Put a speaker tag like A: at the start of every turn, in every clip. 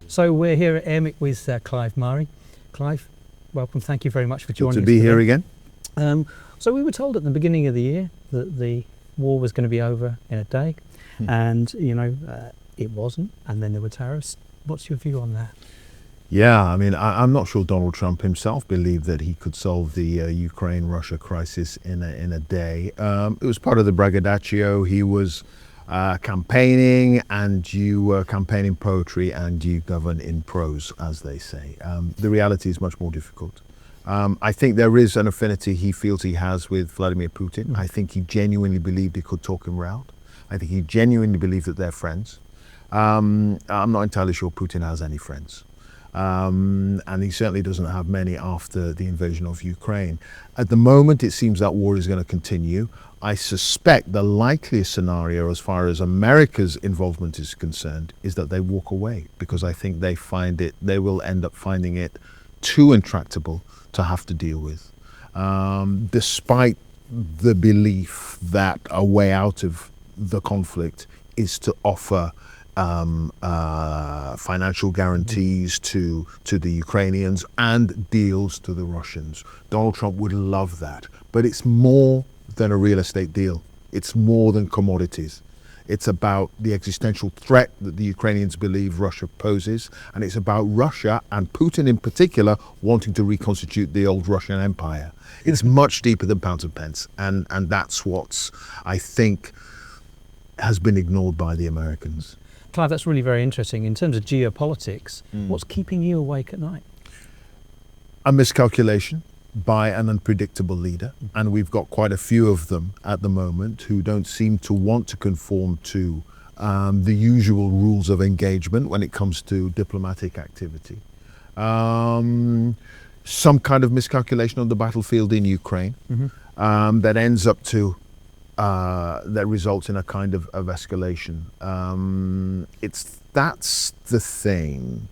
A: So we're here at Airmic with Clive Myrie. Clive, welcome. Thank you very much for joining us.
B: Good to be here again.
A: So we were told at the beginning of the year that the war was going to be over in a day, and it wasn't. And then there were tariffs. What's your view on that?
B: Yeah, I mean, I'm not sure Donald Trump himself believed that he could solve the Ukraine-Russia crisis in a day. It was part of the braggadocio. He was campaigning, and you were campaigning poetry, and you govern in prose, as they say. The reality is much more difficult. I think there is an affinity he feels he has with Vladimir Putin. I think he genuinely believed he could talk him round. I think he genuinely believed that they're friends. I'm not entirely sure Putin has any friends. And he certainly doesn't have many after the invasion of Ukraine. At the moment, it seems that war is going to continue. I suspect the likeliest scenario as far as America's involvement is concerned is that they walk away, because I think they will end up finding it too intractable to have to deal with, despite the belief that a way out of the conflict is to offer financial guarantees to the Ukrainians and deals to the Russians. Donald Trump would love that, but it's more than a real estate deal. It's more than commodities. It's about the existential threat that the Ukrainians believe Russia poses, and it's about Russia and Putin in particular wanting to reconstitute the old Russian Empire. It's much deeper than pounds and pence, and that's what's, I think, has been ignored by the Americans.
A: Clive, that's really very interesting. In terms of geopolitics, what's keeping you awake at night?
B: A miscalculation by an unpredictable leader, and we've got quite a few of them at the moment who don't seem to want to conform to the usual rules of engagement when it comes to diplomatic activity. Some kind of miscalculation on the battlefield in Ukraine that ends up to that results in a kind of escalation. That's the thing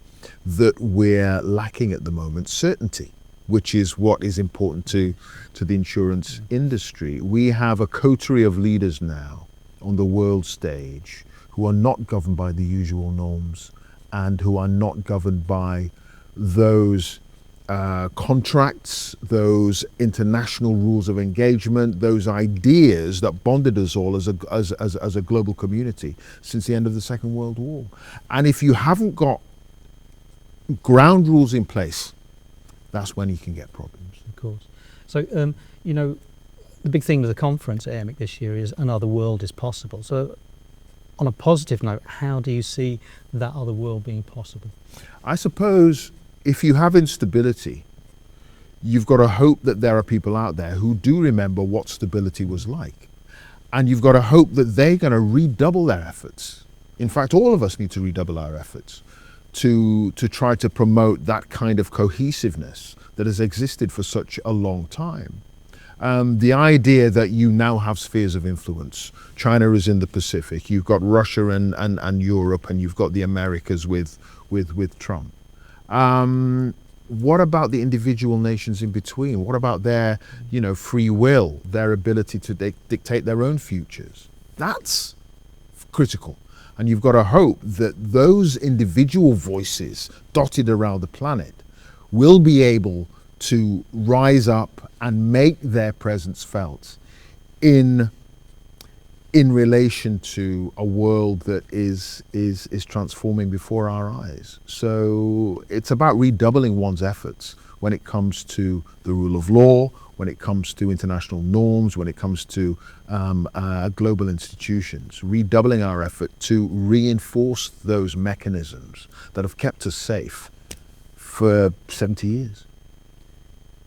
B: that we're lacking at the moment, certainty, which is what is important to the insurance industry. We have a coterie of leaders now on the world stage who are not governed by the usual norms and who are not governed by those contracts, those international rules of engagement, those ideas that bonded us all as a global community since the end of the Second World War. And if you haven't got ground rules in place, that's when you can get problems.
A: Of course. So, the big theme of the conference at Airmic this year is another world is possible. So, on a positive note, how do you see that other world being possible?
B: I suppose if you have instability, you've got to hope that there are people out there who do remember what stability was like. And you've got to hope that they're going to redouble their efforts. In fact, all of us need to redouble our efforts to try to promote that kind of cohesiveness that has existed for such a long time. The idea that you now have spheres of influence. China is in the Pacific. You've got Russia and Europe, and you've got the Americas with Trump. What about the individual nations in between? What about their, free will, their ability to dictate their own futures? That's critical. And you've got to hope that those individual voices dotted around the planet will be able to rise up and make their presence felt in relation to a world that is transforming before our eyes. So it's about redoubling one's efforts when it comes to the rule of law, when it comes to international norms, when it comes to global institutions, redoubling our effort to reinforce those mechanisms that have kept us safe for 70 years.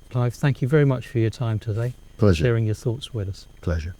A: Clive, thank you very much for your time today.
B: Pleasure.
A: Sharing your thoughts with us.
B: Pleasure.